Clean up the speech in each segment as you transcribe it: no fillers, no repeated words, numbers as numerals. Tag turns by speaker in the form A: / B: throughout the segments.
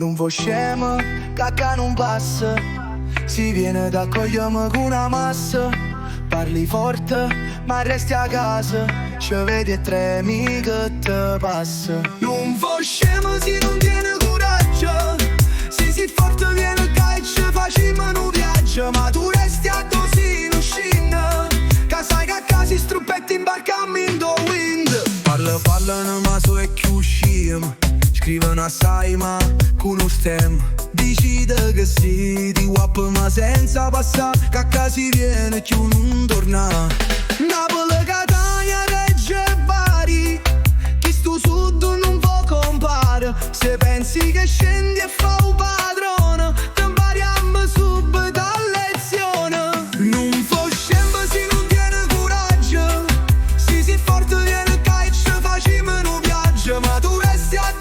A: Non vo scema, cacca non passa. Si viene da cogliere con una massa. Parli forte, ma resti a casa. Ci vedi e tremi che te passa. Non vo scema se non tiene coraggio. Se si forte viene che ci facciamo un viaggio. Ma tu resti a così non scinna. Che sai che a casa struppetti in barca in the wind. Parlano ma so è che usciamo. Scrivono assai ma con lo stem. Decide che sì, ti wap ma senza passare. Che a casa si viene più non torna. Napoli, Catania, Reggio e Bari. Chi sto sud non può compare. Se pensi che scendi e fa un padrone, te impariamo subito a lezione. Non può scendere se non tiene coraggio. Se si forte viene che ci facciamo un viaggio. Ma tu resti a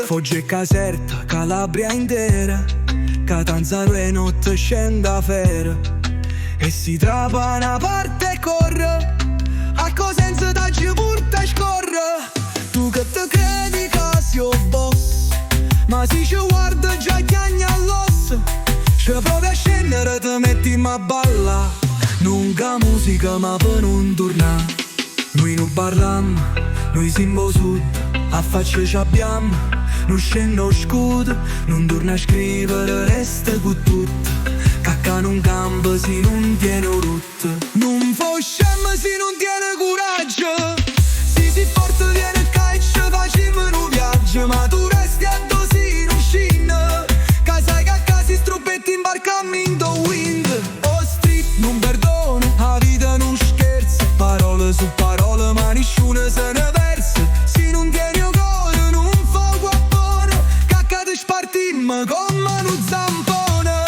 A: Foggia e Caserta, Calabria intera, Catanzaro e notte scende a fera. E si trapa una parte e corre, a Cosenza da Giburta scorre. Tu che te credi che sia boss, ma si ci guarda già chiagni all'osso. Se provi a scendere te metti a balla, non ca musica ma per non tornare. Noi non parliamo, noi siamo sud, a faccia ci abbiamo. Non scendo scudo, non torna a scrivere, resta con tutto. Cacca non campa se non tiene rotto. Non può scendere se non tiene coraggio. Se si forte viene che ci facciamo un viaggio. Ma tu resti a così non scinna. Che sai che a casa struppetti in barca in the wind. Oh street non perdona, la vita non scherza. Parole su parole ma nessuno se ne versa. Se non tieni spartimmo come un zampone.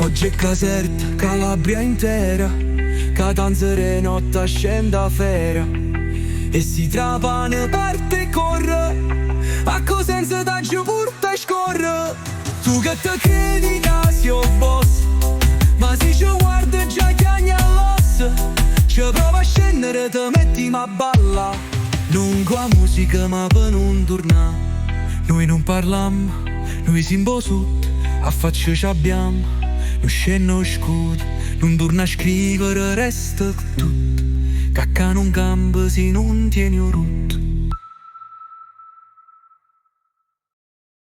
A: Foggia e Caserta, Calabria intera, Catanzaro e notte scende a fera. E si trapa una parte e corre, a Cosenza da Giburta scorre. Tu che te credi che sia boss, ma si ci guarda già chiagni all'osso. Ci prova a scendere te metti a balla, non qua musica ma per non tornare. Noi non parliamo, noi siamo sud, a faccia ci abbiamo. Non scendo scudo, non torna a scrivere, resta tutto. Cacca non campa se non tieni rotto.